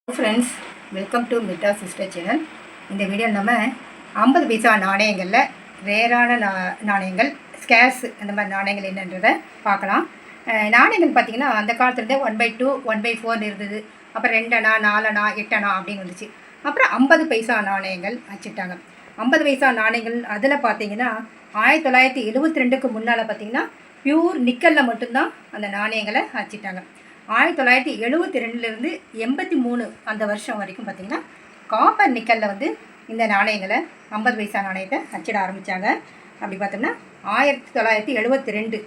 Friends, welcome to Mitta sister channel. இந்த video நம்ம 50 பைசா நாணயங்களில் ரேரான நாணயங்கள், ஸ்கேர்ஸ் அந்த மாதிரி நாணயங்கள் என்னன்றதை பார்க்கலாம். நாணயங்கள் பார்த்திங்கன்னா அந்த காலத்துலேருந்தே 1/2 1/4 இருந்தது. அப்புறம் 2 அணா 4 அணா 8 அணா அப்படின்னு வந்துச்சு. அப்புறம் 50 பைசா நாணயங்கள் வச்சுட்டாங்க. 50 பைசா நாணயங்கள் அதில் பார்த்திங்கன்னா 1972க்கு முன்னால் பார்த்திங்கன்னா பியூர் நிக்கலில் மட்டும்தான் அந்த நாணயங்களை வச்சுட்டாங்க. 1972லேருந்து 83 அந்த வருஷம் வரைக்கும் பார்த்திங்கன்னா காப்பர் நிக்கலில் வந்து இந்த நாணயங்களை 50 பைசா நாணயத்தை அச்சிட ஆரம்பித்தாங்க. அப்படி பார்த்தோம்னா 1972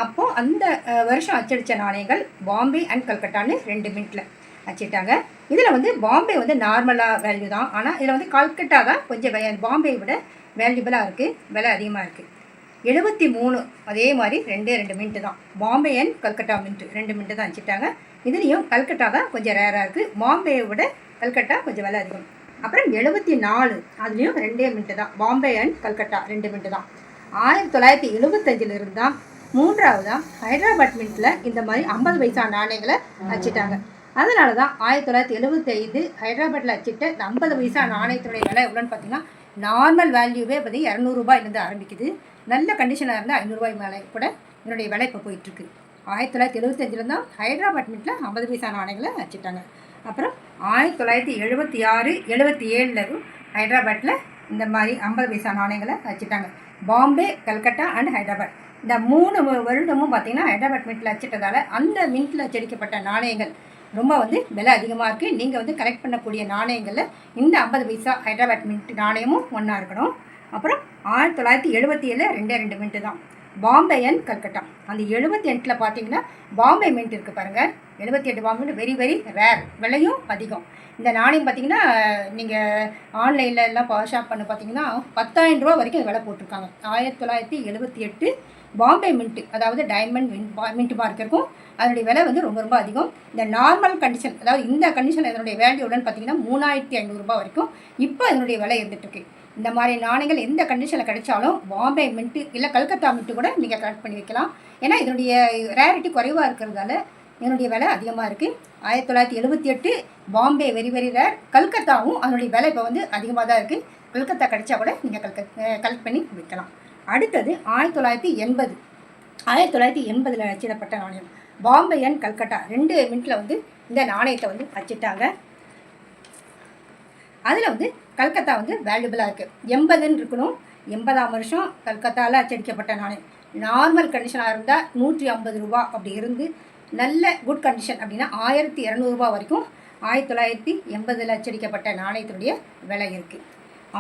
அப்போது அந்த வருஷம் அச்சடித்த நாணயங்கள் பாம்பே அண்ட் கல்கட்டான்னு 2 மின்ட்டில் அச்சிட்டாங்க. இதில் வந்து பாம்பே வந்து நார்மலாக வேல்யூ தான், ஆனால் இதில் வந்து கல்கட்டா தான் கொஞ்சம் பாம்பே விட வேல்யூபிளாக இருக்குது, விலை அதிகமாக இருக்குது. 73 அதே மாதிரி 2 மின்ட்டு தான், Bombay and Calcutta mint 2 mint தான் வச்சுட்டாங்க. இதுலேயும் கல்கட்டா தான் கொஞ்சம் ரேராக இருக்குது, பாம்பேயை விட கல்கட்டா கொஞ்சம் விலை அதிகம். அப்புறம் 74 அதுலேயும் 2 மின்ட்டு தான், பாம்பே அண்ட் கல்கட்டா 2 மின்ட்டு தான். 1975 தான் மூன்றாவதாக ஹைதராபாத் மின்ட்டில் இந்த மாதிரி 50 பைசா நாணயங்களை வச்சுட்டாங்க. அதனால தான் 1975 ஹைதராபாத்தில் வச்சுட்டு இந்த 50 பைசா நாணயத்தினுடைய விலை எவ்வளோன்னு பார்த்தீங்கன்னா நார்மல் வேல்யூவே பற்றி 200 ரூபாயிலேருந்து ஆரம்பிக்குது. நல்ல கண்டிஷனாக இருந்தால் 500 ரூபாய் மேலே கூட இதனுடைய விலை இப்போ போயிட்டுருக்கு. 1975 தான் ஹைதராபாத் மின்ட்டில் 50 பைசா நாணயங்களை வச்சுட்டாங்க. அப்புறம் 1976 77 ஹைதராபாத்தில் இந்த மாதிரி 50 பைசா நாணயங்களை வச்சுட்டாங்க. பாம்பே, கல்கட்டா அண்ட் ஹைதராபாத் இந்த 3 வருடமும் பார்த்திங்கன்னா ஹைதராபாத் மின்ட்டில் வச்சுட்டதால் அந்த மின்ட்டில் அச்சடிக்கப்பட்ட நாணயங்கள் ரொம்ப வந்து விலை அதிகமாக இருக்குது. நீங்கள் வந்து கலெக்ட் பண்ணக்கூடிய நாணயங்களில் இந்த 50 பைசா ஹைதராபாத் மின்ட் நாணயமும் ஒன்றா இருக்கணும். அப்புறம் 1977 2 மின்ட்டு தான், பாம்பே அண்ட் கல்கட்டா. அந்த 78 பார்த்தீங்கன்னா பாம்பே மின்ட் இருக்குது பாருங்கள், 78 Bombay mint very very rare, விலையும் அதிகம். இந்த நாணயம் பார்த்திங்கன்னா நீங்கள் ஆன்லைனில் எல்லாம் ஷாப் பண்ண பார்த்தீங்கன்னா 10,000 ரூபா வரைக்கும் விலை போட்டிருக்காங்க. 1978 பாம்பே மின்ட்டு, அதாவது டைமண்ட் மின்ட் மார்க் இருக்கும், அதனுடைய விலை வந்து ரொம்ப ரொம்ப அதிகம். இந்த நார்மல் கண்டிஷன், அதாவது இந்த கண்டிஷன் இதனுடைய வேல்யூன்னு பார்த்தீங்கன்னா 3500 ரூபா வரைக்கும் இப்போ இதனுடைய விலை இருந்துகிட்ருக்கு. இந்த மாதிரி நாணயங்கள் எந்த கண்டிஷனில் கிடைச்சாலும் பாம்பே மின்ட்டு இல்லை கல்கத்தா மின்ட்டு கூட நீங்கள் கலெக்ட் பண்ணி வைக்கலாம். ஏன்னா இதனுடைய ரேரிட்டி குறைவாக இருக்கிறதால இதனுடைய விலை அதிகமாக இருக்குது. 1978 பாம்பே வெரி வெரி ரேர், கல்கத்தாவும் அதனுடைய விலை இப்போ வந்து அதிகமாக தான் இருக்குது. கல்கத்தா கிடைச்சா கூட நீங்கள் கலெக்ட் பண்ணி வைக்கலாம். அடுத்தது 1980 1980 அச்சிடப்பட்ட நாணயம் பாம்பே அண்ட் கல்கட்டா 2 மின்ட்டில் வந்து இந்த நாணயத்தை வந்து அச்சிட்டாங்க. அதில் வந்து கல்கத்தா வந்து வேல்யூபிளாக இருக்குது. 80ன்னு இருக்கணும், 80ஆம் வருஷம் கல்கத்தாவில் அச்சடிக்கப்பட்ட நாணயம். நார்மல் கண்டிஷனாக இருந்தால் 150 ரூபா அப்படி இருந்து, நல்ல குட் கண்டிஷன் அப்படின்னா 1200 ரூபா வரைக்கும் 1980 அச்சடிக்கப்பட்ட நாணயத்தினுடைய விலை இருக்குது.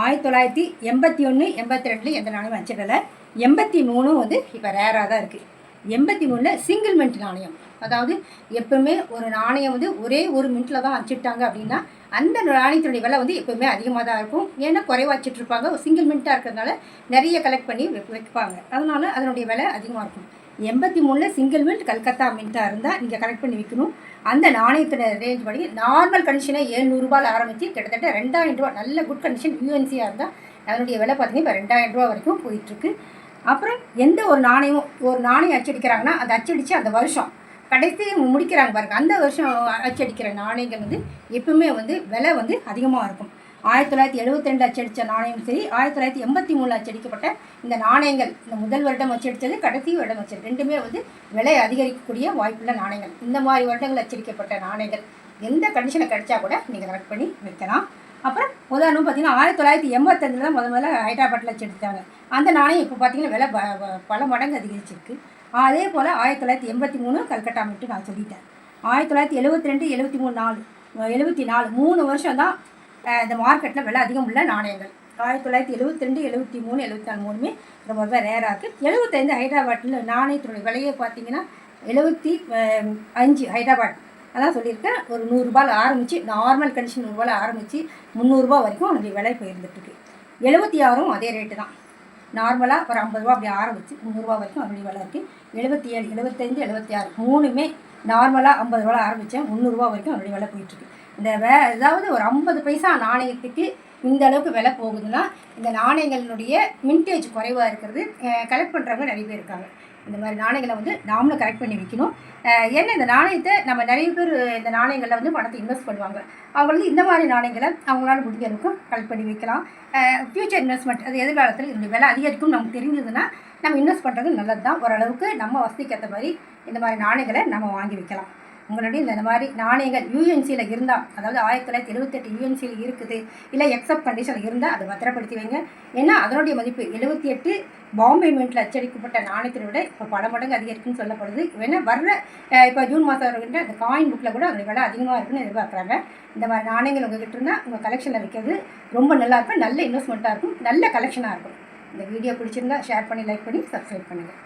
1981 82 எந்த நாணயம் அச்சிடலை. 83 வந்து இப்போ ரேராக தான் இருக்குது. 83 சிங்கிள் மின்ட் நாணயம், அதாவது எப்பவுமே ஒரு நாணயம் வந்து ஒரே ஒரு மின்ட்டில் தான் அச்சிட்டாங்க அப்படின்னா அந்த நாணயத்தினுடைய விலை வந்து எப்பவுமே அதிகமாக தான் இருக்கும். ஏன்னா குறைவாக வச்சுட்ருப்பாங்க, சிங்கிள் மின்ட்டாக இருக்கிறதுனால நிறைய கலெக்ட் பண்ணி வைப்பாங்க, அதனால அதனுடைய விலை அதிகமாக இருக்கும். 83 சிங்கிள் மின்ட் கல்கத்தா மின்ட்டாக இருந்தால் நீங்கள் கலெக்ட் பண்ணி வைக்கணும். அந்த நாணயத்தோட ரேஞ்ச் படி நார்மல் கண்டிஷனை 700 ரூபாயில் ஆரம்பித்து கிட்டத்தட்ட 2000 ரூபா, நல்ல குட் கண்டிஷன் யூஎன்சியாக இருந்தால் அதனுடைய விலை பார்த்திங்கன்னா இப்போ 2000 ரூபா வரைக்கும் போயிட்டுருக்கு. அப்புறம் எந்த ஒரு நாணயம் அச்சடிக்கிறாங்கன்னா அதை அச்சடித்து அந்த வருஷம் கடைசி முடிக்கிறாங்க பாருங்கள், அந்த வருஷம் அச்சடிக்கிற நாணயங்கள் வந்து எப்பவுமே வந்து விலை வந்து அதிகமாக இருக்கும். 1972 அச்சடித்த நாணயம் சரி, 1983 அச்சடிக்கப்பட்ட இந்த நாணயங்கள், இந்த முதல் வருடம் அச்சடித்தது கடைசி வருடம் அச்சடி 2மே வந்து விலை அதிகரிக்கக்கூடிய வாய்ப்புள்ள நாணயங்கள். இந்த மாதிரி வருடங்கள் அச்சடிக்கப்பட்ட நாணயங்கள் எந்த கண்டிஷனை கிடைச்சா கூட நீங்கள் கலெக்ட் பண்ணி வைக்கலாம். அப்புறம் உதாரணம் பார்த்திங்கன்னா 1985 தான் முதல்ல ஹைதராபாத்தில் அச்சடித்தாங்க. அந்த நாணயம் இப்போ பார்த்திங்கன்னா விலை பல மடங்கு அதிகரிச்சிருக்கு. அதே போல் 1983 கல்கட்டா மின்ட்டு நான் சொல்லிட்டேன். 1972 73 74 3 வருஷம் தான் இந்த மார்க்கெட்டில் விலை அதிகம் உள்ள நாணயங்கள். 1972 73 74 3மே ரொம்ப ரேராக இருக்குது. 75 ஹைதராபாத்தில் நாணயத்தினுடைய விலையை பார்த்திங்கன்னா 75 ஹைதராபாத், அதான் சொல்லியிருக்கேன், ஒரு 100 ரூபாயில் ஆரம்பித்து நார்மல் கண்டிஷன் 100 ரூபாயில் ஆரம்பித்து 300 ரூபா வரைக்கும் அதனுடைய விலை போயிருந்துட்டுருக்கு. 76 அதே ரேட்டு தான், நார்மலாக ஒரு 50 ரூபா அப்படி ஆரம்பித்து 300 ரூபா வரைக்கும் அதனுடைய விலை இருக்குது. 77 75 76 3மே நார்மலாக 50 ரூபாயில் ஆரம்பித்தேன் 300 ரூபா வரைக்கும் அதனுடைய விலை போயிட்டுருக்கு. இந்த அதாவது ஒரு 50 பைசா நாணயத்துக்கு இந்த அளவுக்கு விலை போகுதுன்னா இந்த நாணயங்களினுடைய மின்டேஜ் குறைவாக இருக்கிறது, கலெக்ட் பண்ணுறவங்க நிறைய பேர் இருக்காங்க. இந்த மாதிரி நாணயங்களை வந்து நாமளும் கரெக்ட் பண்ணி வைக்கணும். ஏன்னா இந்த நாணயத்தை நம்ம நிறைய பேர் இந்த நாணயங்களில் வந்து பணத்தை இன்வெஸ்ட் பண்ணுவாங்க. அவங்க வந்து இந்த மாதிரி நாணயங்களை அவங்களால முடிஞ்ச அளவுக்கு கலெக்ட் பண்ணி வைக்கலாம். ஃப்யூச்சர் இன்வெஸ்ட்மெண்ட், அது எதிர்காலத்தில் இந்த விலை அதிகரிக்கும் நமக்கு தெரிஞ்சதுன்னா நம்ம இன்வெஸ்ட் பண்ணுறது நல்லது தான். ஓரளவுக்கு நம்ம வசதிக்கு ஏற்ற மாதிரி இந்த மாதிரி நாணயங்களை நம்ம வாங்கி வைக்கலாம். உங்களுடைய இந்த மாதிரி நாணயங்கள் யூஎன்சியில் இருந்தால், அதாவது 1978 யூஎன்சியில் இருக்குது, இல்லை எக்ஸப்ட் கண்டிஷனில் இருந்தால் அதை பத்திரப்படுத்தி வைங்க. ஏன்னா அதனுடைய மதிப்பு 78 பாம்பே மின்ட்டில் அச்சடிக்கப்பட்ட நாணயத்தை விட இப்போ பல மடங்கு அதிகரிக்குன்னு சொல்லப்படுது. ஏன்னா வர்ற இப்போ ஜூன் மாதம் வருகின்ற அந்த காயின் புக்கில் கூட அந்த விலை அதிகமாக இருக்குன்னு எதிர்பார்க்குறாங்க. இந்த மாதிரி நாணயங்கள் உங்கள்கிட்ட இருந்தால் உங்கள் கலெக்ஷனில் வைக்கிறது ரொம்ப நல்லாயிருக்கும், நல்ல இன்வெஸ்ட்மெண்ட்டாக இருக்கும், நல்ல கலெக்ஷனாக இருக்கும். இந்த வீடியோ பிடிச்சிருந்தா ஷேர் பண்ணி, லைக் பண்ணி, சப்ஸ்கிரைப் பண்ணுங்கள்.